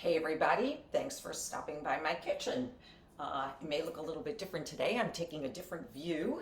Hey everybody, thanks for stopping by my kitchen. It may look a little bit different today. I'm taking a different view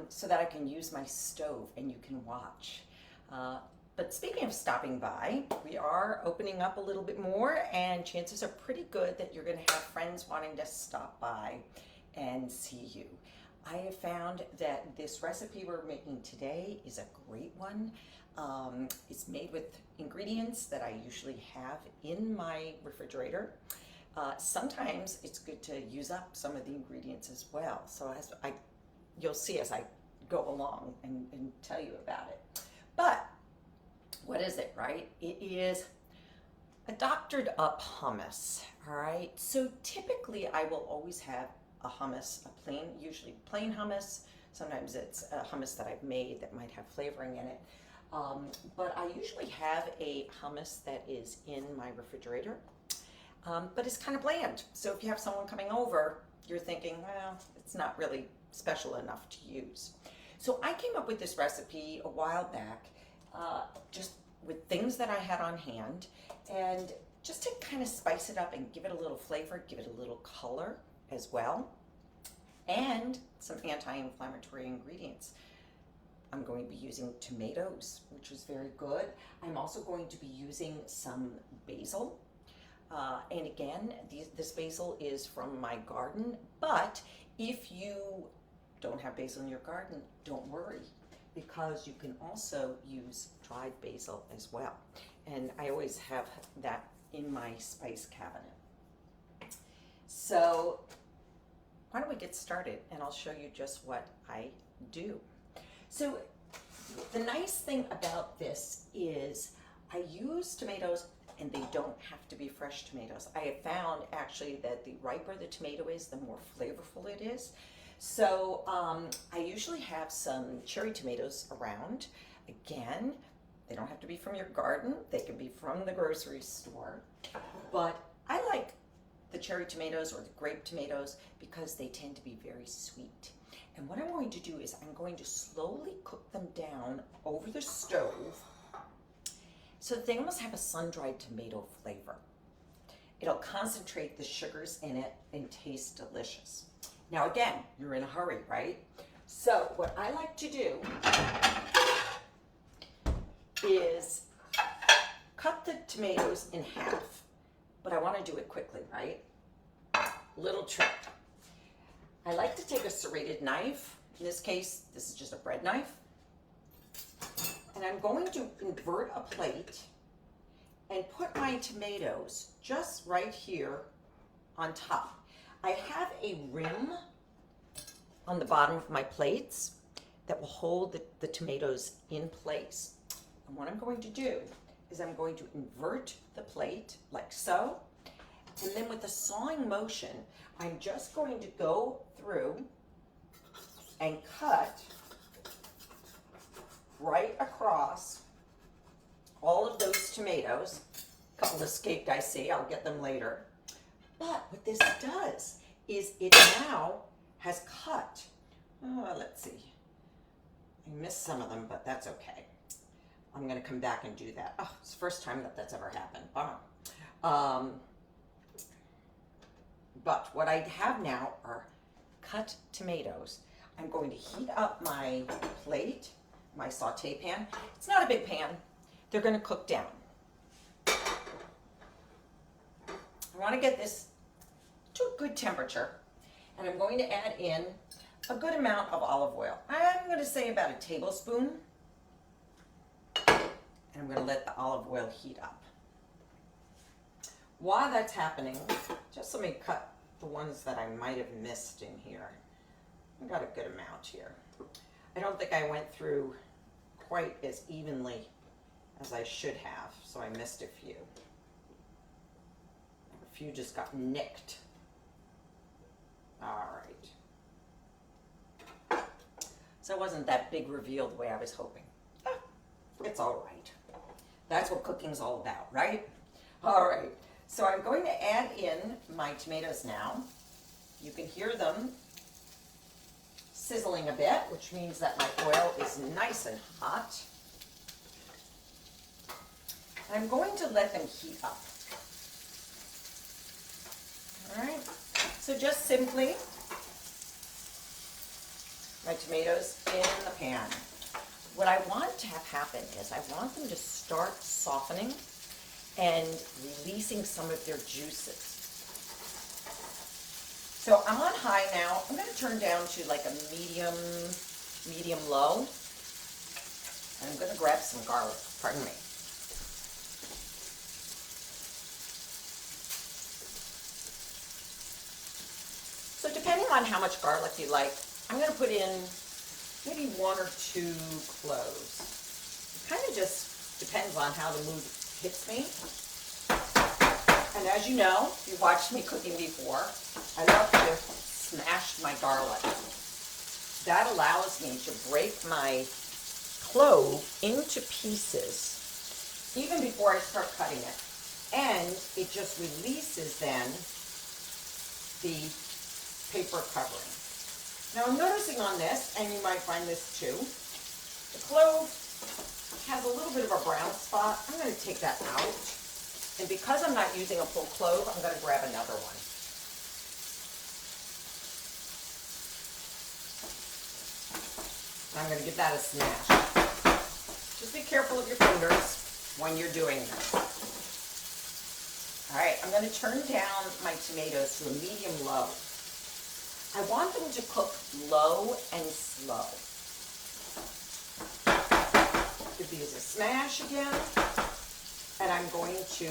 so that I can use my stove and you can watch. But speaking of stopping by, we are opening up a little bit more and chances are pretty good that you're going to have friends wanting to stop by and see you. I have found that this recipe we're making today is a great one. It's made with ingredients that I usually have in my refrigerator. Sometimes it's good to use up some of the ingredients as well. So you'll see as I go along and tell you about it. But what is it, right? It is a doctored up hummus, all right? So typically I will always have a hummus, usually plain hummus. Sometimes it's a hummus that I've made that might have flavoring in it. But I usually have a hummus that is in my refrigerator, but it's kind of bland. So if you have someone coming over, you're thinking, well, it's not really special enough to use. So I came up with this recipe a while back, just with things that I had on hand, and just to kind of spice it up and give it a little flavor, give it a little color as well, and some anti-inflammatory ingredients. I'm going to be using tomatoes, which is very good. I'm also going to be using some basil. And again, this basil is from my garden, but if you don't have basil in your garden, don't worry, because you can also use dried basil as well. And I always have that in my spice cabinet. So why don't we get started and I'll show you just what I do. So the nice thing about this is I use tomatoes and they don't have to be fresh tomatoes. I have found actually that the riper the tomato is, the more flavorful it is. So I usually have some cherry tomatoes around. Again, they don't have to be from your garden. They can be from the grocery store. But I like the cherry tomatoes or the grape tomatoes because they tend to be very sweet. And what I'm going to do is I'm going to slowly cook them down over the stove so that they almost have a sun-dried tomato flavor. It'll concentrate the sugars in it and taste delicious. Now again, you're in a hurry, right? So what I like to do is cut the tomatoes in half, but I want to do it quickly, right? Little trick. I like to take a serrated knife. In this case, this is just a bread knife. And I'm going to invert a plate and put my tomatoes just right here on top. I have a rim on the bottom of my plates that will hold the tomatoes in place. And what I'm going to do is I'm going to invert the plate like so. And then with a sawing motion, I'm just going to go through and cut right across all of those tomatoes. A couple escaped, I see. I'll get them later. But what this does is it now has cut. Oh, let's see. I missed some of them, but that's okay. I'm going to come back and do that. Oh, it's the first time that that's ever happened. Bummer. But what I have now are cut tomatoes. I'm going to heat up my plate, my saute pan. It's not a big pan. They're going to cook down. I want to get this to a good temperature, and I'm going to add in a good amount of olive oil. I'm going to say about a tablespoon, and I'm going to let the olive oil heat up. While that's happening, just let me cut the ones that I might have missed in here. I got a good amount here. I don't think I went through quite as evenly as I should have, so I missed a few. A few just got nicked. All right. So it wasn't that big reveal the way I was hoping. It's all right. That's what cooking's all about, right? All right. So I'm going to add in my tomatoes now. You can hear them sizzling a bit, which means that my oil is nice and hot. I'm going to let them heat up. All right, so just simply my tomatoes in the pan. What I want to have happen is I want them to start softening and releasing some of their juices. So I'm on high now. I'm going to turn down to like a medium low. And I'm going to grab some garlic, pardon me. So depending on how much garlic you like, I'm going to put in maybe 1 or 2 cloves. It kind of just depends on how the mood hits me. And as you know, if you watched me cooking before, I love to smash my garlic. That allows me to break my clove into pieces even before I start cutting it. And it just releases then the paper covering. Now I'm noticing on this, and you might find this too, the clove has a little bit of a brown spot. I'm going to take that out. And because I'm not using a full clove, I'm going to grab another one. I'm going to give that a smash. Just be careful of your fingers when you're doing this. All right, I'm going to turn down my tomatoes to a medium-low. I want them to cook low and slow. Give these a smash again, and I'm going to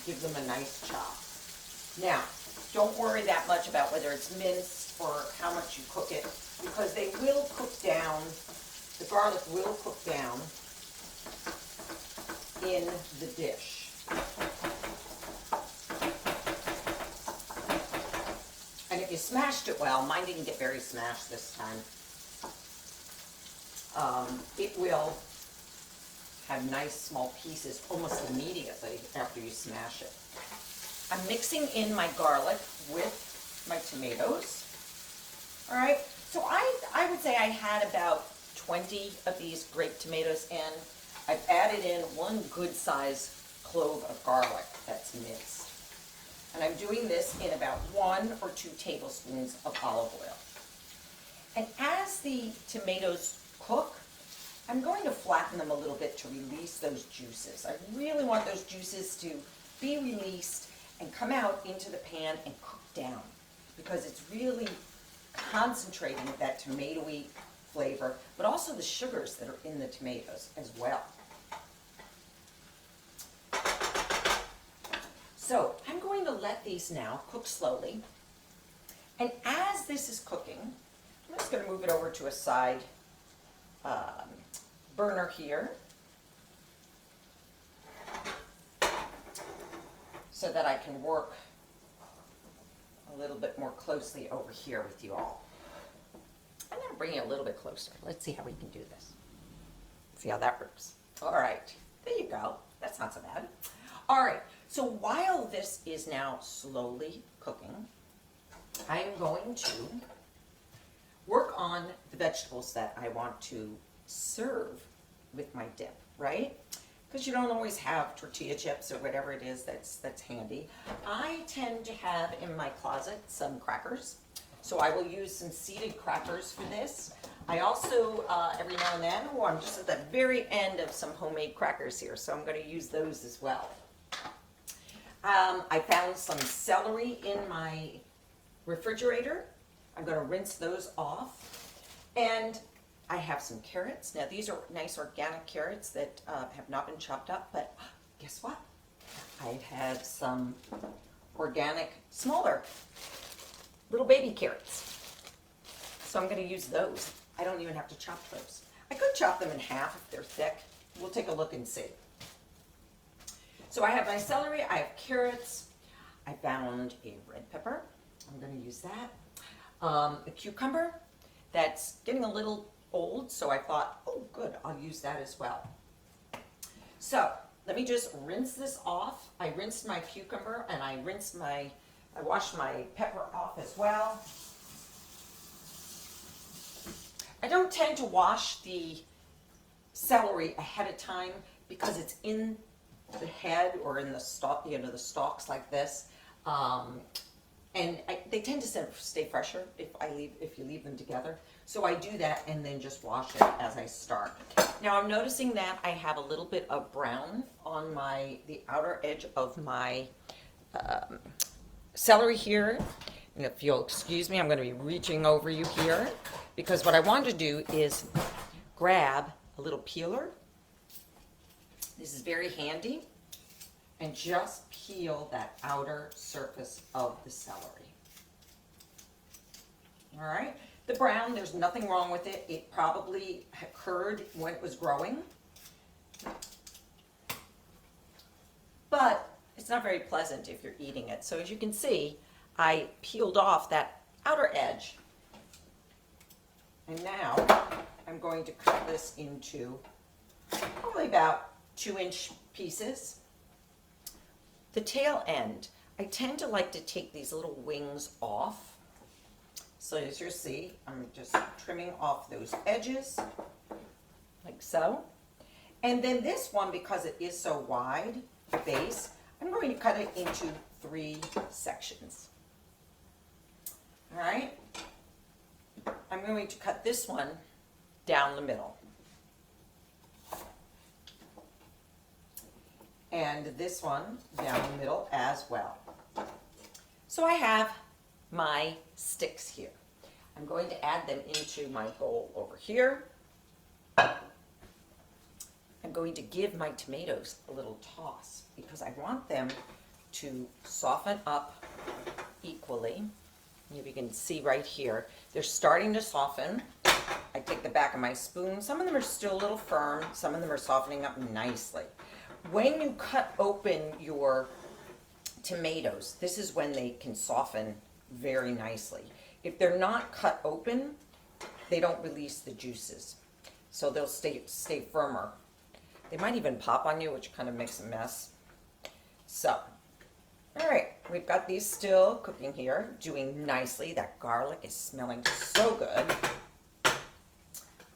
give them a nice chop. Now, don't worry that much about whether it's minced or how much you cook it, because they will cook down, the garlic will cook down in the dish. And if you smashed it well, mine didn't get very smashed this time, it will have nice small pieces almost immediately after you smash it. I'm mixing in my garlic with my tomatoes. All right, so I would say I had about 20 of these grape tomatoes in. I've added in 1 good size clove of garlic that's minced. And I'm doing this in about 1 or 2 tablespoons of olive oil. And as the tomatoes cook, I'm going to flatten them a little bit to release those juices. I really want those juices to be released and come out into the pan and cook down, because it's really concentrating that tomatoey flavor, but also the sugars that are in the tomatoes as well. So I'm going to let these now cook slowly. And as this is cooking, I'm just going to move it over to a side burner here, so that I can work a little bit more closely over here with you all. I'm going to bring you a little bit closer. Let's see how we can do this. See how that works. All right, there you go. That's not so bad. All right, so while this is now slowly cooking, I'm going to work on the vegetables that I want to serve with my dip, right? Because you don't always have tortilla chips or whatever it is that's handy. I tend to have in my closet some crackers, so I will use some seeded crackers for this. I also, every now and then, I'm just at the very end of some homemade crackers here, so I'm going to use those as well. I found some celery in my refrigerator. I'm going to rinse those off. And I have some carrots. Now these are nice organic carrots that have not been chopped up, but guess what? I have some organic, smaller, little baby carrots. So I'm going to use those. I don't even have to chop those. I could chop them in half if they're thick. We'll take a look and see. So I have my celery, I have carrots, I found a red pepper. I'm going to use that. A cucumber that's getting a little old, so I thought, oh good, I'll use that as well. So let me just rinse this off. I rinsed my cucumber and I washed my pepper off as well. I don't tend to wash the celery ahead of time because it's in the head or in the stalk, the stalks like this. And they tend to stay fresher if you leave them together. So I do that and then just wash it as I start. Now I'm noticing that I have a little bit of brown on the outer edge of my celery here. And if you'll excuse me, I'm going to be reaching over you here because what I want to do is grab a little peeler. This is very handy. And just peel that outer surface of the celery. All right. The brown, there's nothing wrong with it. It probably occurred when it was growing. But it's not very pleasant if you're eating it. So as you can see, I peeled off that outer edge. And now I'm going to cut this into probably about 2-inch pieces. The tail end, I tend to like to take these little wings off. So as you see, I'm just trimming off those edges, like so. And then this one, because it is so wide, the base, I'm going to cut it into 3 sections. All right? I'm going to cut this one down the middle. And this one down the middle as well. So I have my sticks here. I'm going to add them into my bowl over here. I'm going to give my tomatoes a little toss because I want them to soften up equally. You can see right here, they're starting to soften. I take the back of my spoon. Some of them are still a little firm. Some of them are softening up nicely. When you cut open your tomatoes, this is when they can soften very nicely. If they're not cut open, they don't release the juices. So they'll stay firmer. They might even pop on you, which kind of makes a mess. So, all right, we've got these still cooking here, doing nicely. That garlic is smelling so good.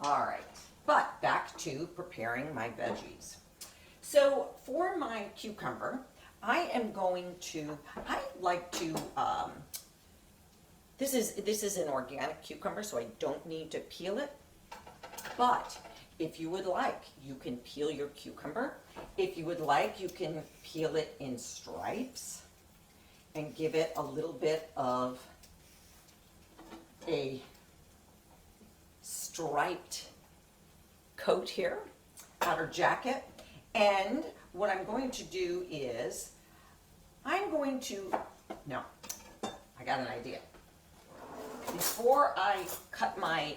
All right, but back to preparing my veggies. So for my cucumber, I like to, this is an organic cucumber, so I don't need to peel it. But if you would like, you can peel your cucumber. If you would like, you can peel it in stripes and give it a little bit of a striped coat here, outer jacket. And what I'm going to do is, I got an idea. Before I cut my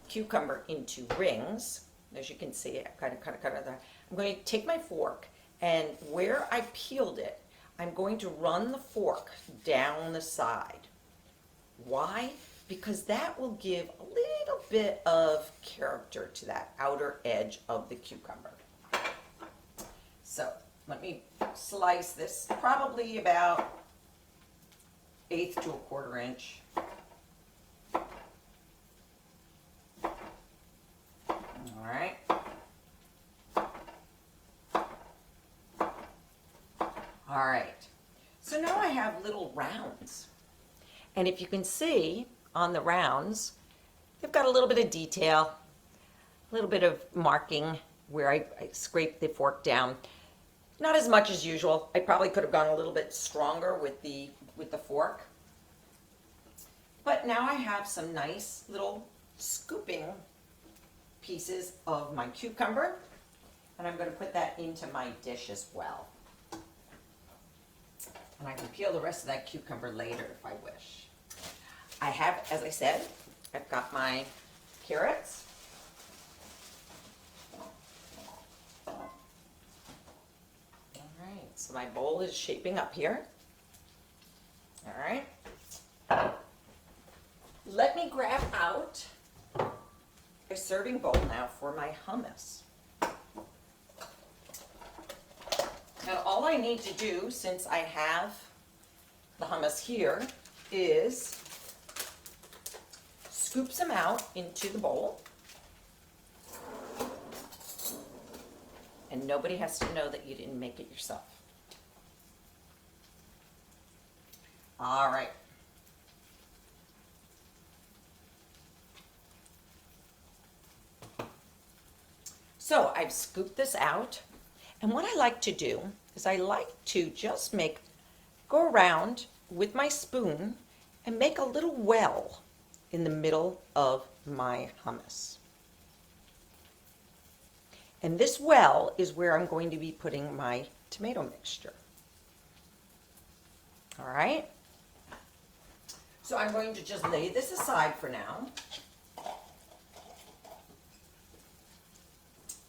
cucumber into rings, as you can see, I cut it there. I'm going to take my fork, and where I peeled it, I'm going to run the fork down the side. Why? Because that will give a little bit of character to that outer edge of the cucumber. So let me slice this probably about 1/8 to 1/4 inch. All right. All right. So now I have little rounds. And if you can see on the rounds, they've got a little bit of detail, a little bit of marking where I scraped the fork down. Not as much as usual. I probably could have gone a little bit stronger with the fork. But now I have some nice little scooping pieces of my cucumber, and I'm going to put that into my dish as well. And I can peel the rest of that cucumber later if I wish. I have, as I said, I've got my carrots. So my bowl is shaping up here. All right. Let me grab out a serving bowl now for my hummus. Now all I need to do, since I have the hummus here, is scoop some out into the bowl. And nobody has to know that you didn't make it yourself. All right. So I've scooped this out, and what I like to do is I like to just go around with my spoon and make a little well in the middle of my hummus. And this well is where I'm going to be putting my tomato mixture. All right? So I'm going to just lay this aside for now.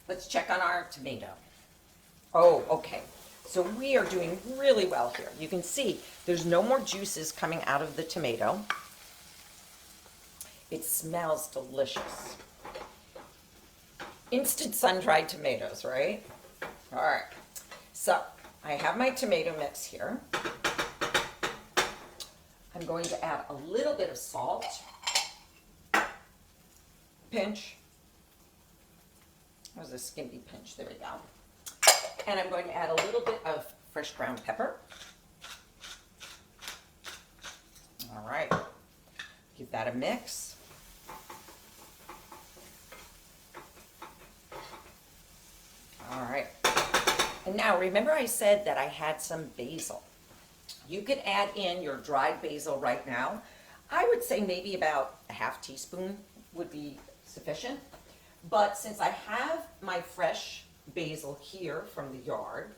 Let's check on our tomato. Oh, okay. So we are doing really well here. You can see there's no more juices coming out of the tomato. It smells delicious. Instant sun-dried tomatoes, right? All right. So I have my tomato mix here. I'm going to add a little bit of salt. Pinch. That was a skimpy pinch. There we go. And I'm going to add a little bit of fresh ground pepper. All right. Give that a mix. All right. And now remember I said that I had some basil. You could add in your dried basil right now. I would say maybe about a half teaspoon would be sufficient. But since I have my fresh basil here from the yard,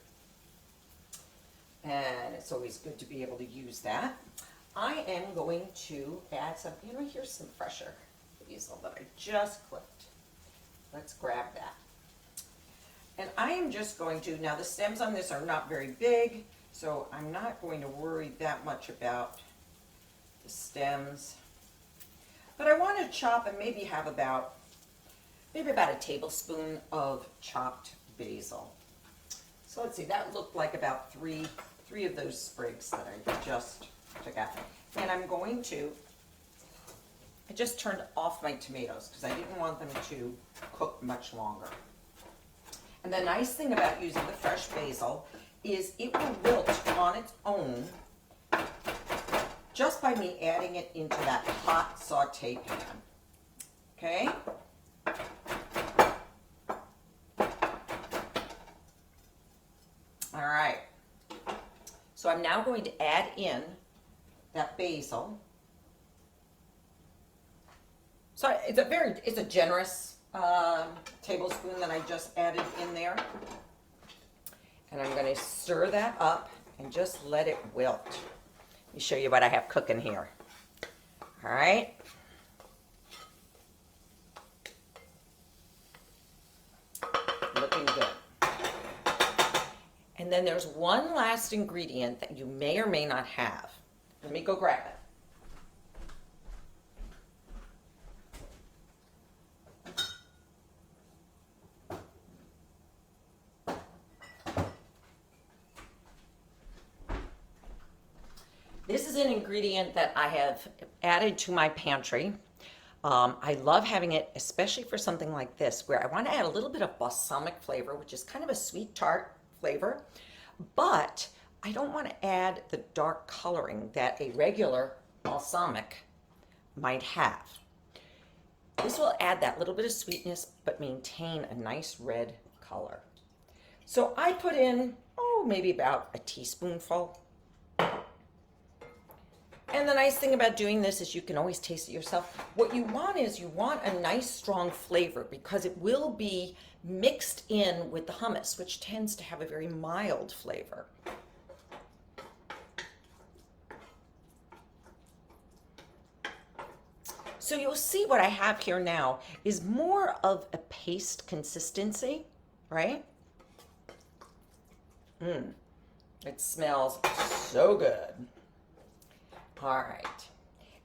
and it's always good to be able to use that, I am going to add some, here's some fresher basil that I just clipped. Let's grab that. And I am just going to, now the stems on this are not very big, so I'm not going to worry that much about the stems. But I want to chop and maybe have about a tablespoon of chopped basil. So let's see, that looked like about three of those sprigs that I just took out. And I'm going to, I just turned off my tomatoes because I didn't want them to cook much longer. And the nice thing about using the fresh basil is it will wilt on its own just by me adding it into that hot saute pan. Okay? All right. So I'm now going to add in that basil. So it's a generous tablespoon that I just added in there. And I'm going to stir that up and just let it wilt. Let me show you what I have cooking here. All right. Looking good. And then there's one last ingredient that you may or may not have. Let me go grab it. This is an ingredient that I have added to my pantry. I love having it, especially for something like this, where I want to add a little bit of balsamic flavor, which is kind of a sweet tart flavor, but I don't want to add the dark coloring that a regular balsamic might have. This will add that little bit of sweetness, but maintain a nice red color. So I put in, maybe about a teaspoonful. And the nice thing about doing this is you can always taste it yourself. What you want is you want a nice strong flavor because it will be mixed in with the hummus, which tends to have a very mild flavor. So you'll see what I have here now is more of a paste consistency, right? It smells so good. All right,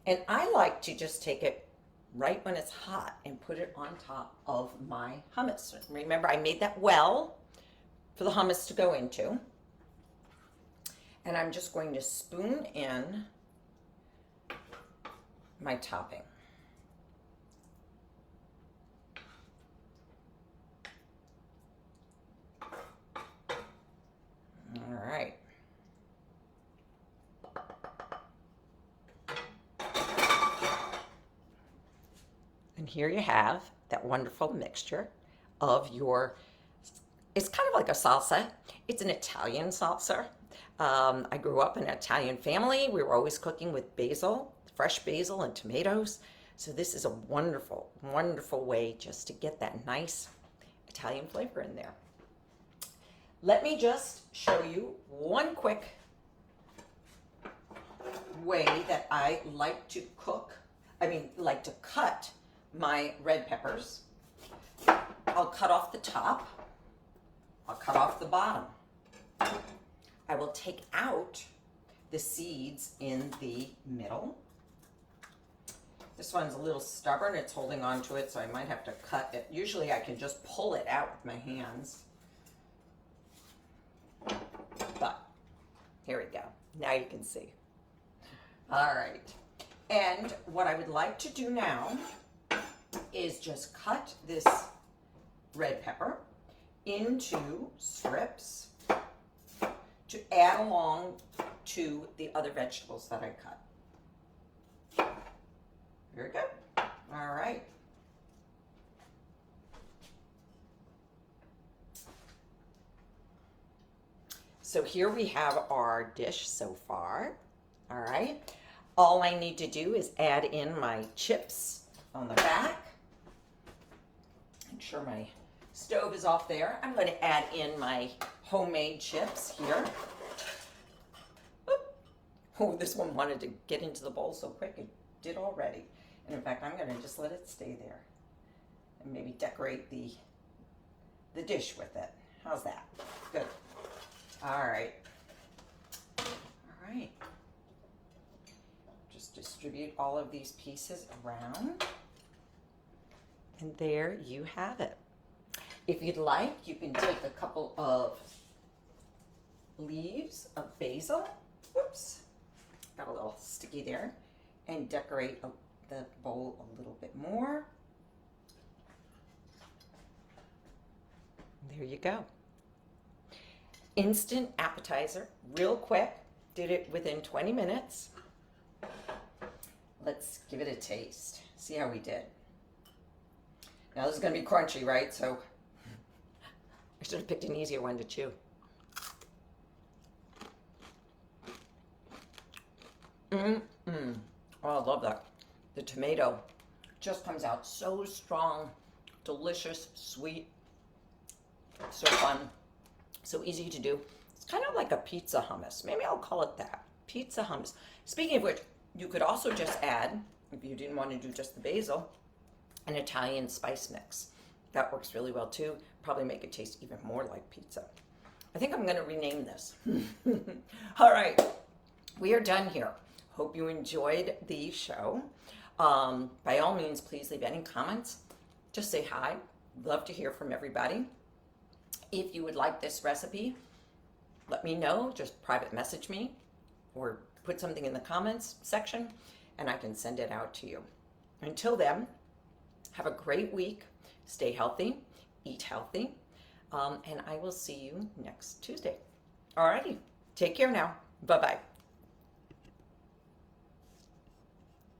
and I like to just take it right when it's hot and put it on top of my hummus. Remember, I made that well for the hummus to go into. And I'm just going to spoon in my topping. All right. And here you have that wonderful mixture of your, it's kind of like a salsa. It's an Italian salsa. I grew up in an Italian family. We were always cooking with basil, fresh basil and tomatoes. So this is a wonderful, wonderful way just to get that nice Italian flavor in there. Let me just show you one quick way that I like to like to cut my red peppers. I'll cut off the top. I'll cut off the bottom. I will take out the seeds in the middle. This one's a little stubborn. It's holding on to it, so I might have to cut it. Usually I can just pull it out with my hands. But here we go. Now you can see. All right. And what I would like to do now is just cut this red pepper into strips to add along to the other vegetables that I cut. Very good. All right. So here we have our dish so far. All right. All I need to do is add in my chips on the back. Make sure my stove is off there. I'm going to add in my homemade chips here. Oop. Oh, this one wanted to get into the bowl so quick. It did already. And in fact, I'm going to just let it stay there and maybe decorate the dish with it. How's that? Good. All right. All right. Just distribute all of these pieces around. And there you have it. If you'd like, you can take a couple of leaves of basil. Whoops. Got a little sticky there. And decorate the bowl a little bit more. There you go. Instant appetizer, real quick. Did it within 20 minutes. Let's give it a taste. See how we did. Now this is going to be crunchy, right? So I should have picked an easier one to chew. Oh, I love that. The tomato just comes out so strong, delicious, sweet, so fun, so easy to do. It's kind of like a pizza hummus. Maybe I'll call it that, pizza hummus. Speaking of which, you could also just add, if you didn't want to do just the basil, an Italian spice mix. That works really well too. Probably make it taste even more like pizza. I think I'm going to rename this. All right, we are done here. Hope you enjoyed the show. By all means, please leave any comments. Just say hi. Love to hear from everybody. If you would like this recipe, let me know. Just private message me or put something in the comments section and I can send it out to you. Until then, have a great week. Stay healthy, eat healthy, and I will see you next Tuesday. Alrighty, take care now. Bye-bye.